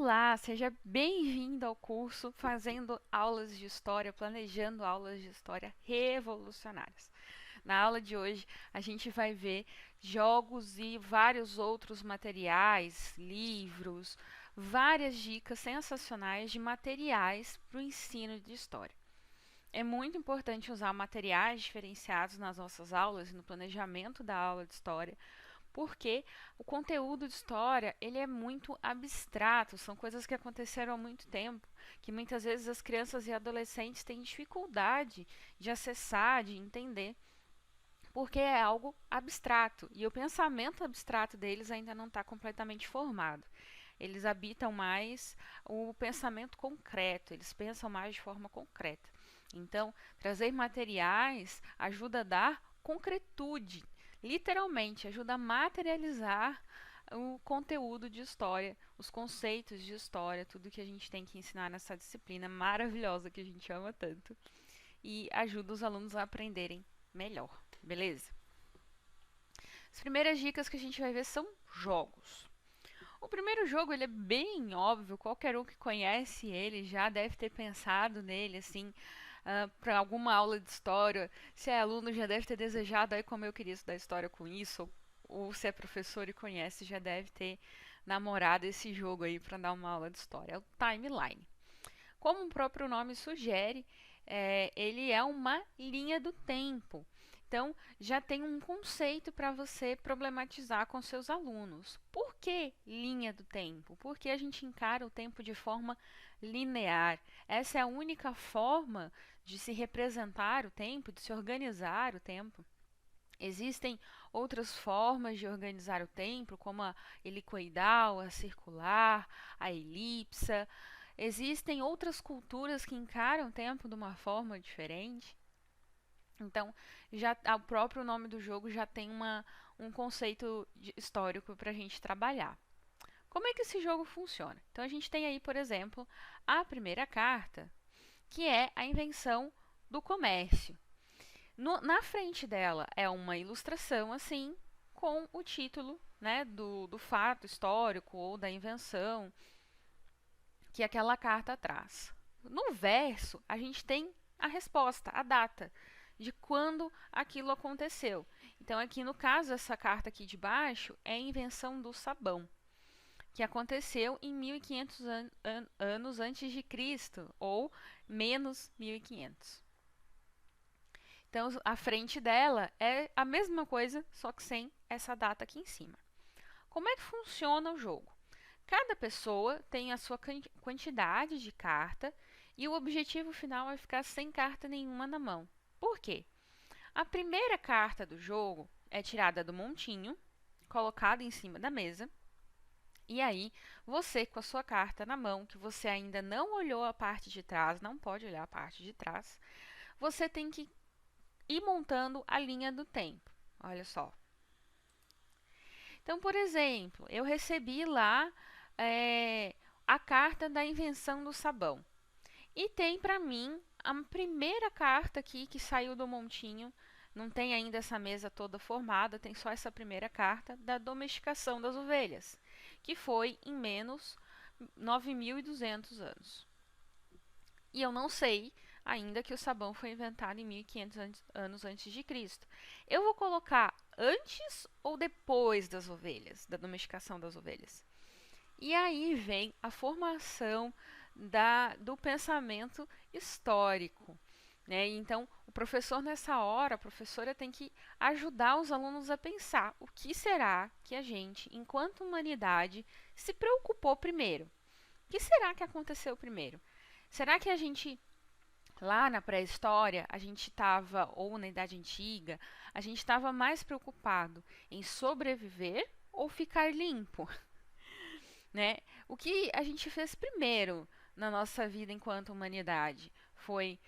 Olá, seja bem-vindo ao curso Fazendo Aulas de História, Planejando Aulas de História Revolucionárias. Na aula de hoje, a gente vai ver jogos e vários outros materiais, livros, várias dicas sensacionais de materiais para o ensino de história. É muito importante usar materiais diferenciados nas nossas aulas e no planejamento da aula de história, porque o conteúdo de história ele é muito abstrato, são coisas que aconteceram há muito tempo, que muitas vezes as crianças e adolescentes têm dificuldade de acessar, de entender, porque é algo abstrato e o pensamento abstrato deles ainda não está completamente formado. Eles habitam mais o pensamento concreto, eles pensam mais de forma concreta. Então, trazer materiais ajuda a dar concretude, literalmente, ajuda a materializar o conteúdo de história, os conceitos de história, tudo que a gente tem que ensinar nessa disciplina maravilhosa que a gente ama tanto. E ajuda os alunos a aprenderem melhor, beleza? As primeiras dicas que a gente vai ver são jogos. O primeiro jogo ele é bem óbvio, qualquer um que conhece ele já deve ter pensado nele, assim, para alguma aula de história. Se é aluno, já deve ter desejado, aí como eu queria estudar história com isso, ou se é professor e conhece, já deve ter namorado esse jogo aí para dar uma aula de história. É o timeline. Como o próprio nome sugere, ele é uma linha do tempo. Então, já tem um conceito para você problematizar com seus alunos. Por que linha do tempo? Porque a gente encara o tempo de forma linear. Essa é a única forma de se representar o tempo, de se organizar o tempo. Existem outras formas de organizar o tempo, como a helicoidal, a circular, a elipsa. Existem outras culturas que encaram o tempo de uma forma diferente. Então, já o próprio nome do jogo já tem um conceito histórico para a gente trabalhar. Como é que esse jogo funciona? Então, a gente tem aí, por exemplo, a primeira carta, que é a invenção do comércio. Na frente dela é uma ilustração assim, com o título, né, do fato histórico ou da invenção que aquela carta traz. No verso, a gente tem a resposta, a data de quando aquilo aconteceu. Então, aqui no caso, essa carta aqui de baixo é a invenção do sabão, que aconteceu em 1500 anos antes de Cristo, ou menos 1500. Então, a frente dela é a mesma coisa, só que sem essa data aqui em cima. Como é que funciona o jogo? Cada pessoa tem a sua quantidade de carta e o objetivo final é ficar sem carta nenhuma na mão. Por quê? A primeira carta do jogo é tirada do montinho, colocada em cima da mesa, e aí você com a sua carta na mão, que você ainda não olhou a parte de trás, não pode olhar a parte de trás, você tem que ir montando a linha do tempo. Olha só. Então, por exemplo, eu recebi lá a carta da invenção do sabão. E tem para mim a primeira carta aqui que saiu do montinho. Não tem ainda essa mesa toda formada, tem só essa primeira carta da domesticação das ovelhas, que foi em menos 9.200 anos. E eu não sei ainda que o sabão foi inventado em 1500 anos antes de Cristo. Eu vou colocar antes ou depois das ovelhas, da domesticação das ovelhas? E aí vem a formação do pensamento histórico. Né? Então, o professor, nessa hora, a professora tem que ajudar os alunos a pensar o que será que a gente, enquanto humanidade, se preocupou primeiro. O que será que aconteceu primeiro? Será que a gente, lá na pré-história, a gente estava, ou na Idade Antiga, a gente estava mais preocupado em sobreviver ou ficar limpo? Né? O que a gente fez primeiro na nossa vida enquanto humanidade foi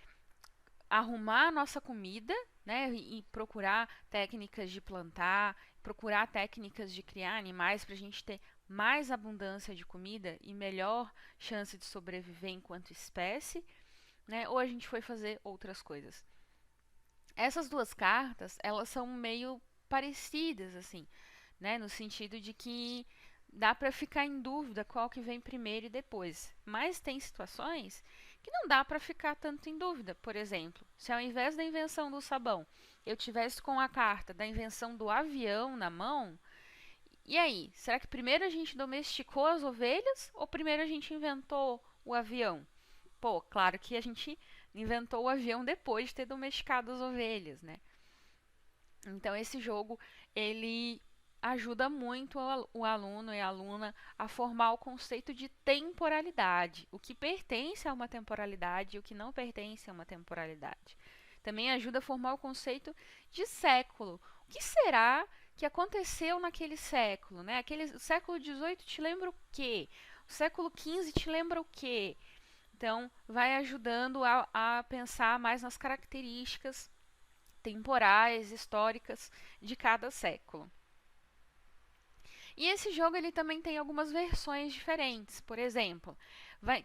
arrumar a nossa comida, né, e procurar técnicas de plantar, procurar técnicas de criar animais para a gente ter mais abundância de comida e melhor chance de sobreviver enquanto espécie, né? Ou a gente foi fazer outras coisas. Essas duas cartas, elas são meio parecidas, assim, né? No sentido de que dá para ficar em dúvida qual que vem primeiro e depois. Mas tem situações que não dá para ficar tanto em dúvida. Por exemplo, se ao invés da invenção do sabão, eu tivesse com a carta da invenção do avião na mão, e aí? Será que primeiro a gente domesticou as ovelhas ou primeiro a gente inventou o avião? Pô, claro que a gente inventou o avião depois de ter domesticado as ovelhas, né? Então esse jogo ele ajuda muito o aluno e a aluna a formar o conceito de temporalidade, o que pertence a uma temporalidade e o que não pertence a uma temporalidade. Também ajuda a formar o conceito de século. O que será que aconteceu naquele século, né? O século XVIII te lembra o quê? O século XV te lembra o quê? Então, vai ajudando a pensar mais nas características temporais, históricas de cada século. E esse jogo ele também tem algumas versões diferentes. Por exemplo,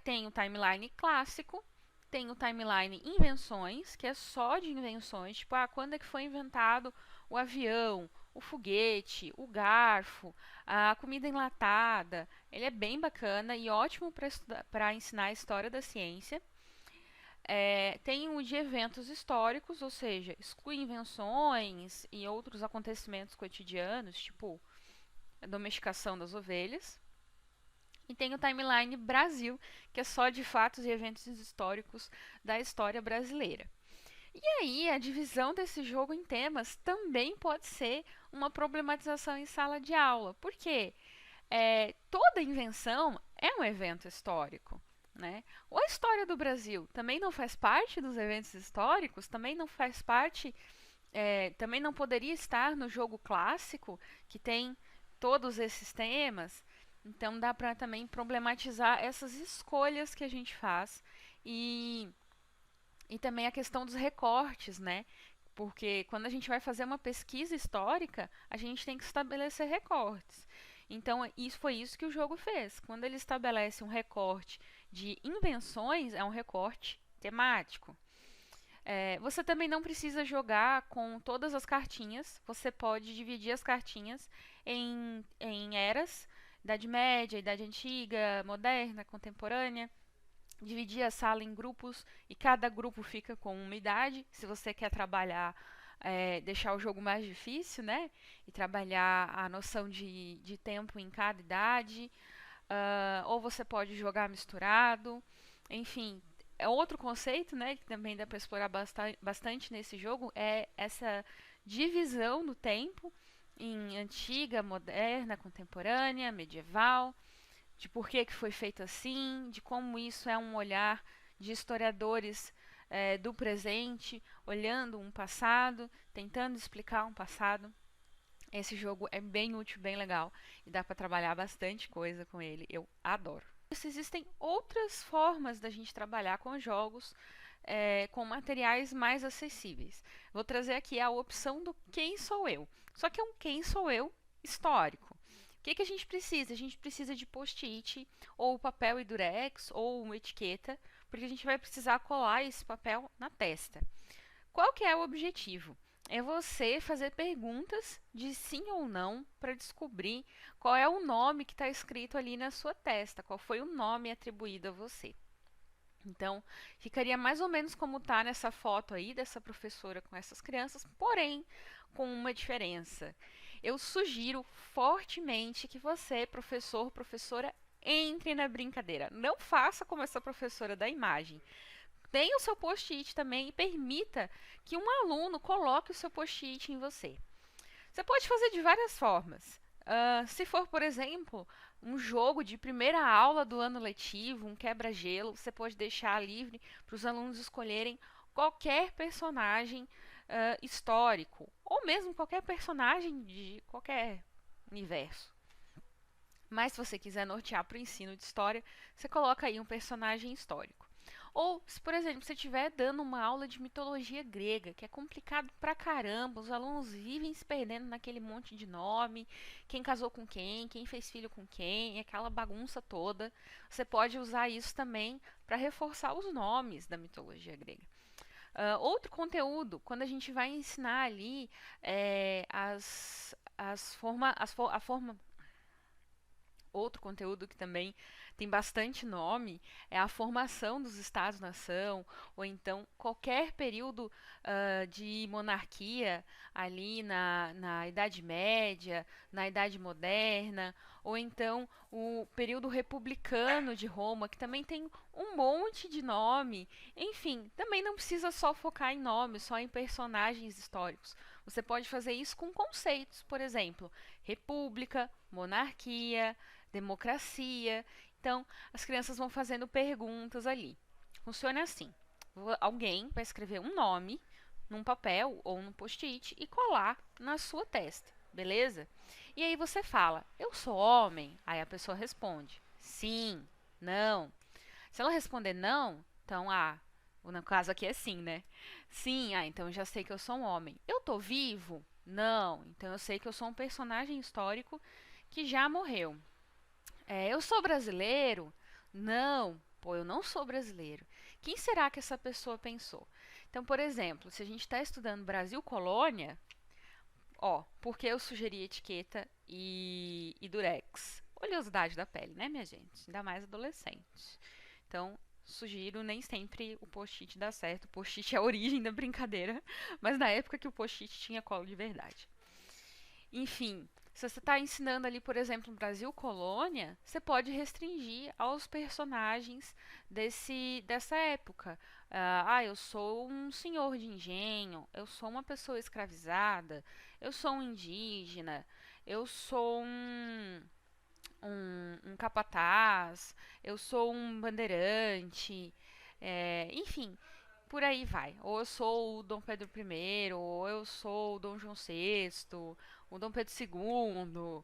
tem o timeline clássico, tem o timeline invenções, que é só de invenções, tipo, quando é que foi inventado o avião, o foguete, o garfo, a comida enlatada. Ele é bem bacana e ótimo para ensinar a história da ciência. Tem o de eventos históricos, ou seja, exclui invenções e outros acontecimentos cotidianos, tipo a domesticação das ovelhas. E tem o timeline Brasil, que é só de fatos e eventos históricos da história brasileira. E aí, a divisão desse jogo em temas também pode ser uma problematização em sala de aula. Por quê? Toda invenção é um evento histórico. Né? Ou a história do Brasil também não faz parte dos eventos históricos, também não faz parte, também não poderia estar no jogo clássico, que tem todos esses temas. Então dá para também problematizar essas escolhas que a gente faz e também a questão dos recortes, né? Porque quando a gente vai fazer uma pesquisa histórica, a gente tem que estabelecer recortes. Então, isso foi isso que o jogo fez. Quando ele estabelece um recorte de invenções, é um recorte temático. Você também não precisa jogar com todas as cartinhas. Você pode dividir as cartinhas em eras, Idade Média, Idade Antiga, Moderna, Contemporânea. Dividir a sala em grupos e cada grupo fica com uma idade. Se você quer trabalhar, deixar o jogo mais difícil, né? E trabalhar a noção de tempo em cada idade. Ou você pode jogar misturado. Enfim, é outro conceito, né? Que também dá para explorar bastante nesse jogo. É essa divisão do tempo em antiga, moderna, contemporânea, medieval, de por que foi feito assim, de como isso é um olhar de historiadores do presente, olhando um passado, tentando explicar um passado. Esse jogo é bem útil, bem legal e dá para trabalhar bastante coisa com ele. Eu adoro. Existem outras formas da gente trabalhar com jogos com materiais mais acessíveis. Vou trazer aqui a opção do quem sou eu. Só que é um quem sou eu histórico. O que a gente precisa? A gente precisa de post-it, ou papel e durex, ou uma etiqueta, porque a gente vai precisar colar esse papel na testa. Qual que é o objetivo? É você fazer perguntas de sim ou não para descobrir qual é o nome que está escrito ali na sua testa, qual foi o nome atribuído a você. Então, ficaria mais ou menos como está nessa foto aí dessa professora com essas crianças, porém com uma diferença. Eu sugiro fortemente que você, professor, professora, entre na brincadeira. Não faça como essa professora da imagem. Tenha o seu post-it também e permita que um aluno coloque o seu post-it em você. Você pode fazer de várias formas. Se for, por exemplo, um jogo de primeira aula do ano letivo, um quebra-gelo, você pode deixar livre para os alunos escolherem qualquer personagem histórico, ou mesmo qualquer personagem de qualquer universo. Mas se você quiser nortear para o ensino de história, você coloca aí um personagem histórico. Ou, se por exemplo, você estiver dando uma aula de mitologia grega, que é complicado pra caramba, os alunos vivem se perdendo naquele monte de nome, quem casou com quem fez filho com quem, aquela bagunça toda. Você pode usar isso também para reforçar os nomes da mitologia grega. Outro conteúdo, quando a gente vai ensinar ali a forma outro conteúdo que também tem bastante nome é a formação dos Estados-nação, ou então qualquer período de monarquia ali na Idade Média, na Idade Moderna, ou então o período republicano de Roma, que também tem um monte de nome. Enfim, também não precisa só focar em nomes, só em personagens históricos. Você pode fazer isso com conceitos, por exemplo, república, monarquia, democracia. Então, as crianças vão fazendo perguntas ali. Funciona assim: alguém vai escrever um nome num papel ou num post-it e colar na sua testa, beleza? E aí você fala: eu sou homem? Aí a pessoa responde: sim, não. Se ela responder não, então, no caso aqui é sim, né? Sim, então eu já sei que eu sou um homem. Eu tô vivo? Não, então eu sei que eu sou um personagem histórico que já morreu. Eu sou brasileiro? Não, pô, eu não sou brasileiro. Quem será que essa pessoa pensou? Então, por exemplo, se a gente está estudando Brasil Colônia, porque eu sugeri etiqueta e durex? Oleosidade da pele, né, minha gente? Ainda mais adolescente. Então, sugiro, nem sempre o post-it dá certo. O post-it é a origem da brincadeira, mas na época que o post-it tinha colo de verdade. Enfim, se você está ensinando ali, por exemplo, no Brasil Colônia, você pode restringir aos personagens dessa época. Eu sou um senhor de engenho, eu sou uma pessoa escravizada, eu sou um indígena, eu sou um capataz, eu sou um bandeirante, enfim, por aí vai. Ou eu sou o Dom Pedro I, ou eu sou o Dom João VI, o Dom Pedro II,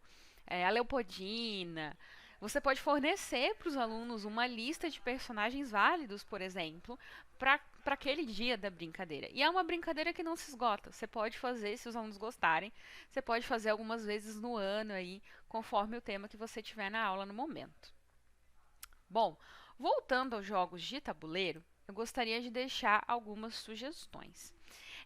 a Leopoldina. Você pode fornecer para os alunos uma lista de personagens válidos, por exemplo, para aquele dia da brincadeira. E é uma brincadeira que não se esgota. Você pode fazer, se os alunos gostarem, você pode fazer algumas vezes no ano aí, conforme o tema que você tiver na aula no momento. Bom, voltando aos jogos de tabuleiro, eu gostaria de deixar algumas sugestões.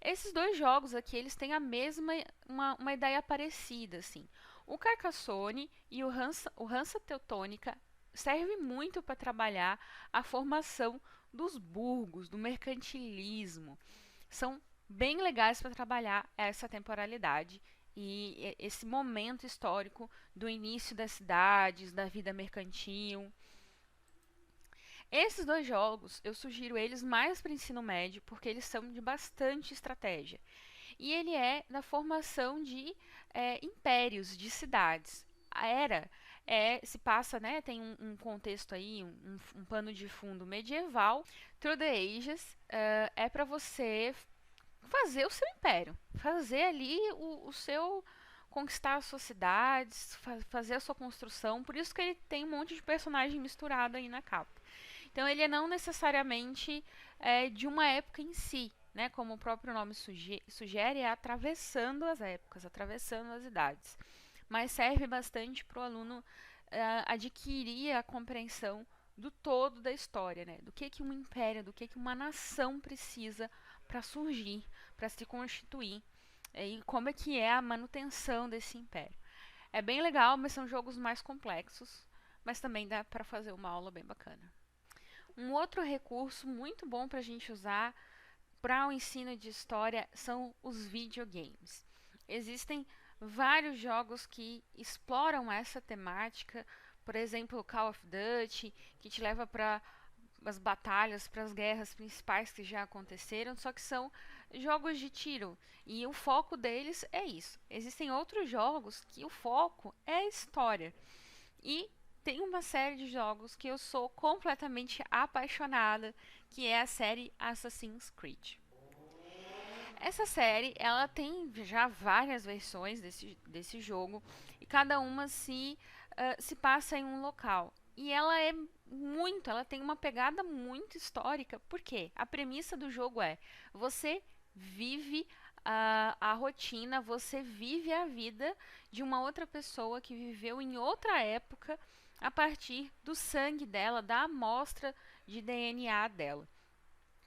Esses dois jogos aqui, eles têm a mesma, uma ideia parecida, assim. O Carcassonne e o Hansa Teutônica servem muito para trabalhar a formação dos burgos, do mercantilismo. São bem legais para trabalhar essa temporalidade e esse momento histórico do início das cidades, da vida mercantil. Esses dois jogos, eu sugiro eles mais para ensino médio, porque eles são de bastante estratégia. E ele é da formação de impérios, de cidades. A era se passa, né, tem um contexto aí, um pano de fundo medieval. Through the Ages é para você fazer o seu império, fazer ali o seu conquistar as suas cidades, fazer a sua construção. Por isso que ele tem um monte de personagem misturado aí na capa. Então ele não necessariamente de uma época em si, né? Como o próprio nome sugere, é atravessando as épocas, atravessando as idades. Mas serve bastante para o aluno adquirir a compreensão do todo da história, né? Do que um império, do que uma nação precisa para surgir, para se constituir, e como é que é a manutenção desse império. É bem legal, mas são jogos mais complexos, mas também dá para fazer uma aula bem bacana. Um outro recurso muito bom para a gente usar para o ensino de história são os videogames. Existem vários jogos que exploram essa temática, por exemplo, Call of Duty, que te leva para as batalhas, para as guerras principais que já aconteceram, só que são jogos de tiro e o foco deles é isso. Existem outros jogos que o foco é a história e tem uma série de jogos que eu sou completamente apaixonada, que é a série Assassin's Creed. Essa série, ela tem já várias versões desse jogo e cada uma se passa em um local. E ela tem uma pegada muito histórica, porque a premissa do jogo é: você vive a rotina, você vive a vida de uma outra pessoa que viveu em outra época a partir do sangue dela, da amostra de DNA dela.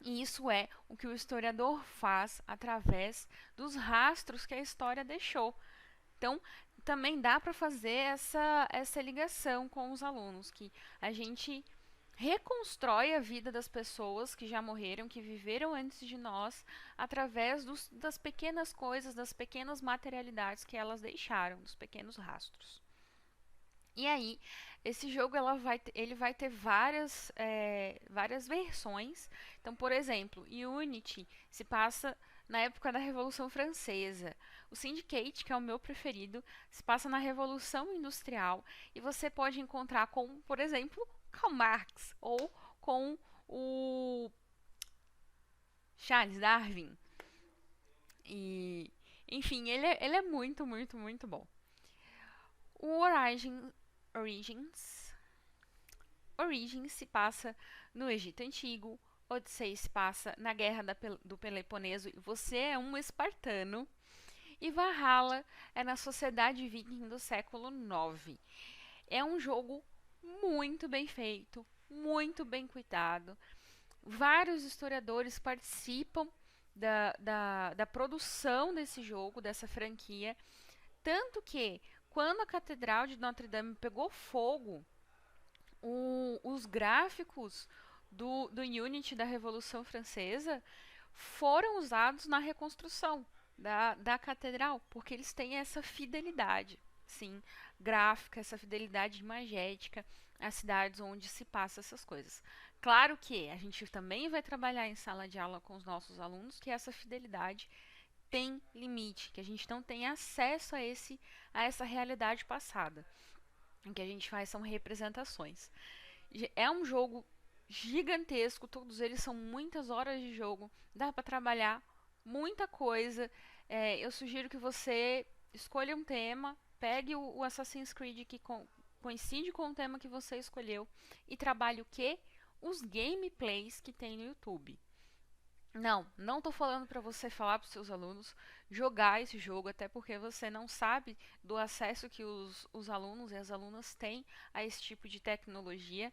E isso é o que o historiador faz através dos rastros que a história deixou. Então, também dá para fazer essa ligação com os alunos, que a gente reconstrói a vida das pessoas que já morreram, que viveram antes de nós, através das pequenas coisas, das pequenas materialidades que elas deixaram, dos pequenos rastros. E aí, esse jogo ele vai ter várias versões. Então, por exemplo, Unity se passa na época da Revolução Francesa. O Syndicate, que é o meu preferido, se passa na Revolução Industrial. E você pode encontrar com, por exemplo, Karl Marx ou com o Charles Darwin. E, enfim, ele é muito, muito, muito bom. O Origins se passa no Egito Antigo. Odyssey se passa na Guerra do Peloponeso e você é um espartano. E Valhalla é na sociedade viking do século IX. É um jogo muito bem feito, muito bem cuidado. Vários historiadores participam da produção desse jogo, dessa franquia. Tanto que, quando a Catedral de Notre Dame pegou fogo, os gráficos do Unity da Revolução Francesa foram usados na reconstrução da catedral, porque eles têm essa fidelidade, sim, gráfica, essa fidelidade imagética às cidades onde se passa essas coisas. Claro que a gente também vai trabalhar em sala de aula com os nossos alunos que essa fidelidade tem limite, que a gente não tem acesso a essa realidade passada. O que a gente faz são representações. É um jogo gigantesco, todos eles são muitas horas de jogo, dá para trabalhar muita coisa. Eu sugiro que você escolha um tema, pegue o Assassin's Creed que coincide com o tema que você escolheu e trabalhe o quê? Os gameplays que tem no YouTube. Não estou falando para você falar para os seus alunos jogar esse jogo, até porque você não sabe do acesso que os alunos e as alunas têm a esse tipo de tecnologia,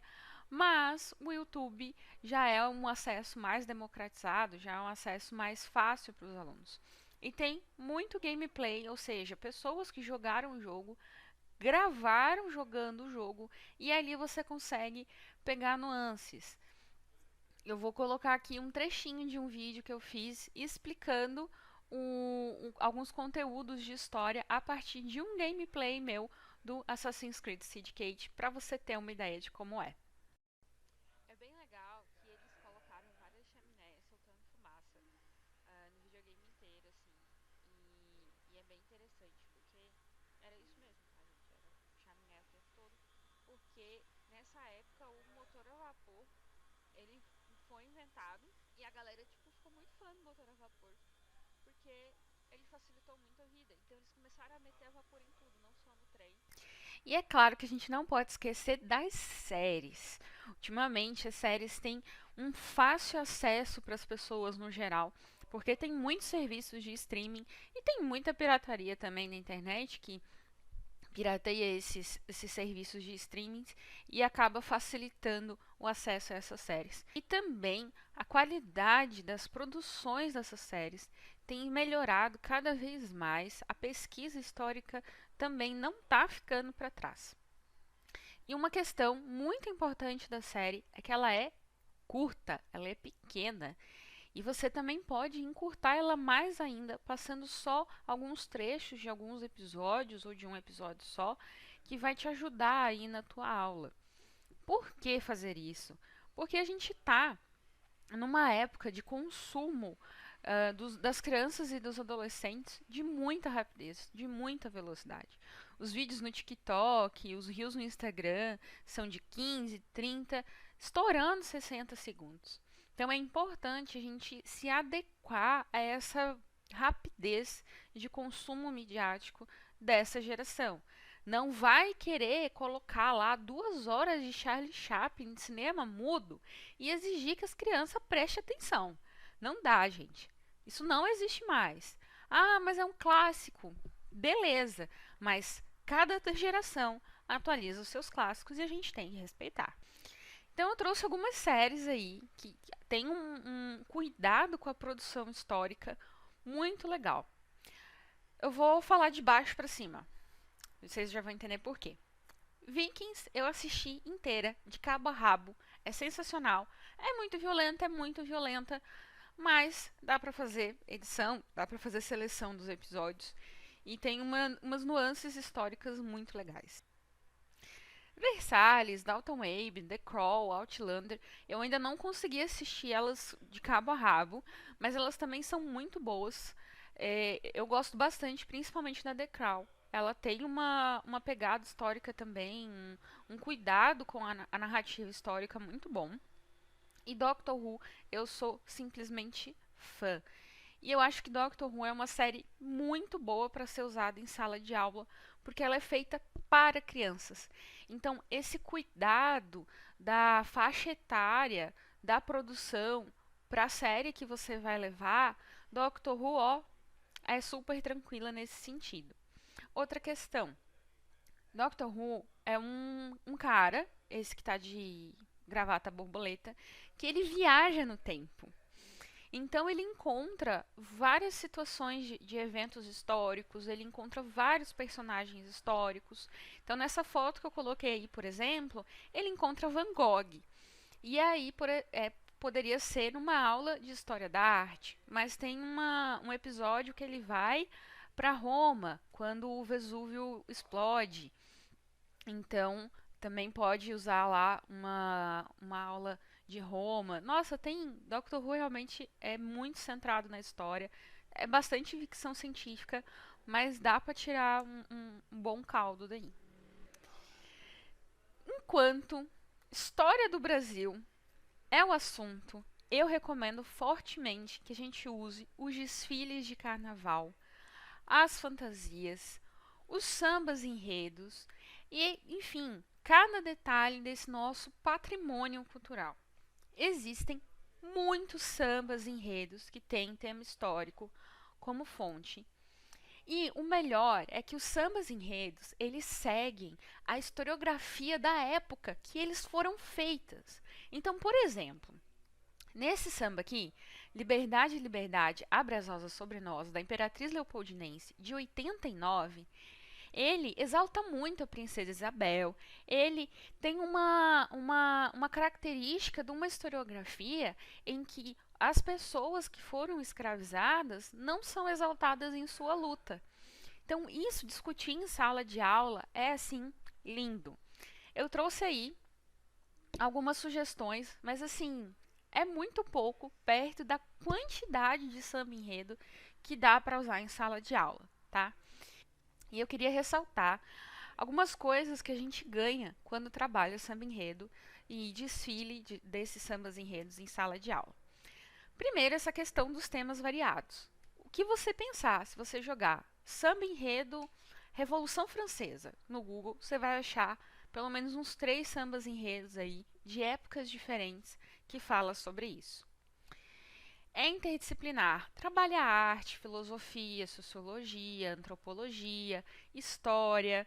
mas o YouTube já é um acesso mais democratizado, já é um acesso mais fácil para os alunos. E tem muito gameplay, ou seja, pessoas que jogaram o jogo, gravaram jogando o jogo, e ali você consegue pegar nuances. Eu vou colocar aqui um trechinho de um vídeo que eu fiz explicando alguns conteúdos de história a partir de um gameplay meu do Assassin's Creed Syndicate, para você ter uma ideia de como é. É bem legal que eles colocaram várias chaminés soltando fumaça no videogame inteiro, assim. E é bem interessante, porque era isso mesmo, tá, gente? Era chaminé o tempo todo. Porque nessa época o motor a vapor ele foi inventado e a galera tipo ficou muito fã do motor a vapor porque ele facilitou muito a vida. Então eles começaram a meter a vapor em tudo, não só no trem. E é claro que a gente não pode esquecer das séries. Ultimamente as séries têm um fácil acesso para as pessoas no geral, porque tem muitos serviços de streaming e tem muita pirataria também na internet que pirateia esses serviços de streaming e acaba facilitando o acesso a essas séries. E também a qualidade das produções dessas séries tem melhorado cada vez mais. A pesquisa histórica também não está ficando para trás. E uma questão muito importante da série é que ela é curta, ela é pequena. E você também pode encurtar ela mais ainda, passando só alguns trechos de alguns episódios ou de um episódio só, que vai te ajudar aí na tua aula. Por que fazer isso? Porque a gente está numa época de consumo das crianças e dos adolescentes de muita rapidez, de muita velocidade. Os vídeos no TikTok, os reels no Instagram são de 15, 30, estourando 60 segundos. Então é importante a gente se adequar a essa rapidez de consumo midiático dessa geração. Não vai querer colocar lá 2 horas de Charlie Chaplin de cinema mudo e exigir que as crianças prestem atenção. Não dá, gente. Isso não existe mais. Ah, mas é um clássico. Beleza, mas cada geração atualiza os seus clássicos e a gente tem que respeitar. Então eu trouxe algumas séries aí que tem um cuidado com a produção histórica muito legal. Eu vou falar de baixo para cima. Vocês já vão entender por quê. Vikings eu assisti inteira, de cabo a rabo. É sensacional. É muito violenta, mas dá pra fazer edição, dá pra fazer seleção dos episódios. E tem umas nuances históricas muito legais. Versalhes, Downton Abbey, The Crown, Outlander, eu ainda não consegui assistir elas de cabo a rabo, mas elas também são muito boas. Eu gosto bastante, principalmente da The Crown. Ela tem uma pegada histórica também, um cuidado com a narrativa histórica muito bom. E Doctor Who, eu sou simplesmente fã. E eu acho que Doctor Who é uma série muito boa para ser usada em sala de aula, porque ela é feita para crianças. Então, esse cuidado da faixa etária, da produção para a série que você vai levar, Doctor Who, ó, é super tranquila nesse sentido. Outra questão. Doctor Who é um cara, esse que tá de gravata borboleta, que ele viaja no tempo. Então ele encontra várias situações de eventos históricos, ele encontra vários personagens históricos. Então nessa foto que eu coloquei aí, por exemplo, ele encontra Van Gogh. E aí poderia ser uma aula de história da arte, mas tem um episódio que ele vai para Roma quando o Vesúvio explode. Então também pode usar lá uma aula de Roma. Nossa, tem. Doctor Who realmente é muito centrado na história. É bastante ficção científica, mas dá para tirar um bom caldo daí. Enquanto história do Brasil é o assunto, eu recomendo fortemente que a gente use os desfiles de carnaval, as fantasias, os sambas enredos e, enfim, cada detalhe desse nosso patrimônio cultural. Existem muitos sambas enredos que têm tema histórico como fonte. E o melhor é que os sambas enredos, eles seguem a historiografia da época que eles foram feitas. Então, por exemplo, nesse samba aqui, Liberdade, Liberdade, abre as asas sobre nós, da Imperatriz Leopoldinense, de 89, ele exalta muito a princesa Isabel. Ele tem uma característica de uma historiografia em que as pessoas que foram escravizadas não são exaltadas em sua luta. Então, isso discutir em sala de aula é assim lindo. Eu trouxe aí algumas sugestões, mas assim, é muito pouco perto da quantidade de samba enredo que dá para usar em sala de aula, tá? E eu queria ressaltar algumas coisas que a gente ganha quando trabalha samba enredo e desfile desses sambas enredos em sala de aula. Primeiro, essa questão dos temas variados. O que você pensar se você jogar samba enredo Revolução Francesa no Google, você vai achar pelo menos uns 3 sambas enredos aí de épocas diferentes que fala sobre isso. É interdisciplinar, trabalha arte, filosofia, sociologia, antropologia, história.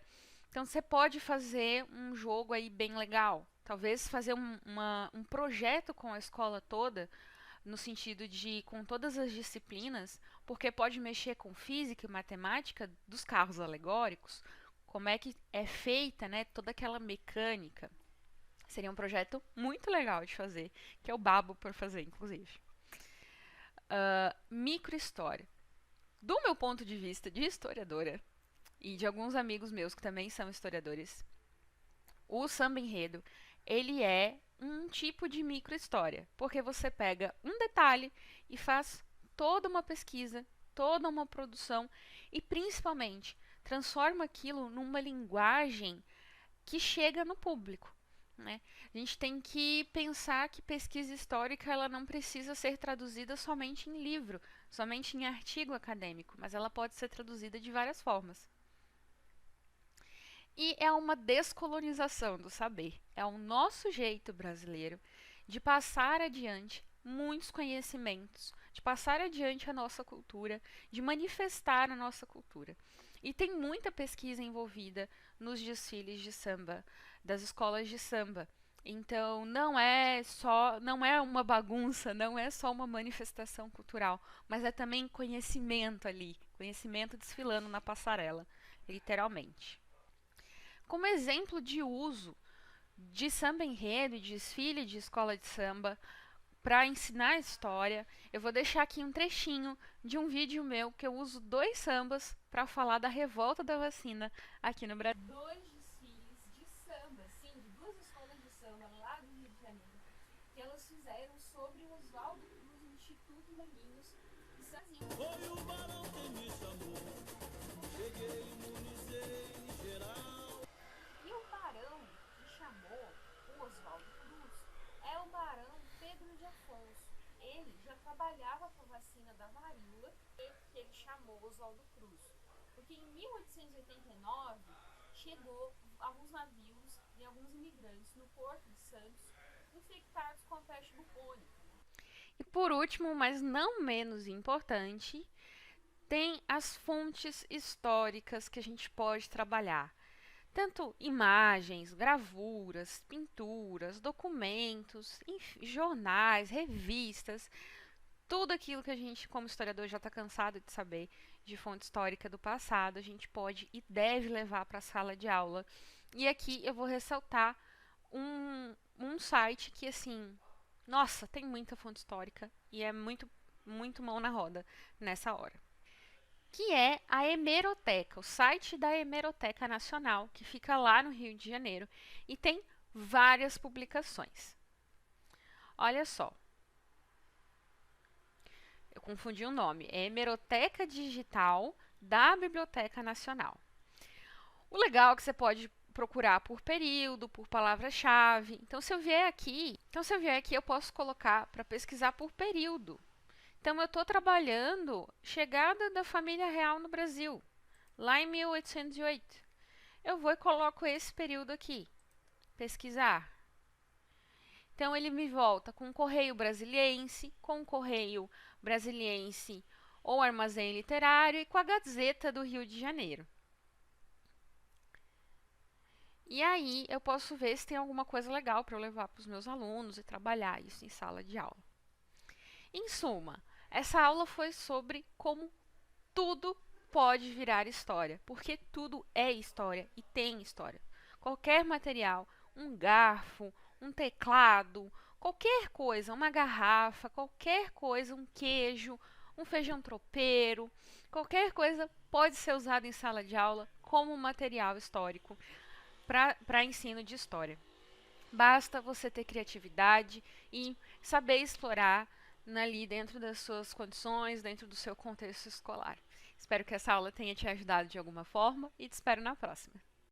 Então você pode fazer um jogo aí bem legal. Talvez fazer um projeto com a escola toda, no sentido de com todas as disciplinas, porque pode mexer com física e matemática dos carros alegóricos, como é que é feita, né, toda aquela mecânica. Seria um projeto muito legal de fazer, que é o babo por fazer, inclusive. Microhistória. Do meu ponto de vista de historiadora, e de alguns amigos meus que também são historiadores, o samba enredo, ele é um tipo de microhistória, porque você pega um detalhe e faz toda uma pesquisa, toda uma produção e principalmente transforma aquilo numa linguagem que chega no público. Né? A gente tem que pensar que pesquisa histórica ela não precisa ser traduzida somente em livro, somente em artigo acadêmico, mas ela pode ser traduzida de várias formas. E é uma descolonização do saber. É o nosso jeito brasileiro de passar adiante muitos conhecimentos, de passar adiante a nossa cultura, de manifestar a nossa cultura. E tem muita pesquisa envolvida nos desfiles de samba, das escolas de samba. Então não é uma bagunça, não é só uma manifestação cultural, mas é também conhecimento ali, conhecimento desfilando na passarela, literalmente. Como exemplo de uso de samba enredo e desfile de escola de samba para ensinar história, eu vou deixar aqui um trechinho de um vídeo meu que eu uso 2 sambas para falar da revolta da vacina aqui no Brasil. 2 desfiles de samba, sim, de 2 escolas de samba lá do Rio de Janeiro, que elas fizeram sobre o Oswaldo Cruz no Instituto Manguinhos e Sazinho. Foi o barão que me chamou, cheguei, imunizei geral. E o barão que chamou o Oswaldo Cruz é o barão Pedro de Afonso. Ele já trabalhava com a vacina da varíola que ele chamou Oswaldo Cruz. Porque em 1889 chegou alguns navios e alguns imigrantes no Porto de Santos infectados com a peste bubônica. E por último, mas não menos importante, tem as fontes históricas que a gente pode trabalhar. Tanto imagens, gravuras, pinturas, documentos, enfim, jornais, revistas, tudo aquilo que a gente, como historiador, já está cansado de saber de fonte histórica do passado, a gente pode e deve levar para a sala de aula. E aqui eu vou ressaltar um site que, assim, nossa, tem muita fonte histórica e é muito mão na roda nessa hora, que é a Hemeroteca, o site da Hemeroteca Nacional, que fica lá no Rio de Janeiro e tem várias publicações. Olha só, eu confundi o nome, é Hemeroteca Digital da Biblioteca Nacional. O legal é que você pode procurar por período, por palavra-chave. Então, se eu vier aqui, eu posso colocar para pesquisar por período. Então, eu estou trabalhando chegada da família real no Brasil, lá em 1808. Eu vou e coloco esse período aqui, pesquisar. Então, ele me volta com o Correio Brasiliense, com o Correio Brasiliense ou Armazém Literário e com a Gazeta do Rio de Janeiro. E aí, eu posso ver se tem alguma coisa legal para eu levar para os meus alunos e trabalhar isso em sala de aula. Em suma, essa aula foi sobre como tudo pode virar história, porque tudo é história e tem história. Qualquer material, um garfo, um teclado, qualquer coisa, uma garrafa, qualquer coisa, um queijo, um feijão tropeiro, qualquer coisa pode ser usado em sala de aula como material histórico para ensino de história. Basta você ter criatividade e saber explorar ali dentro das suas condições, dentro do seu contexto escolar. Espero que essa aula tenha te ajudado de alguma forma e te espero na próxima.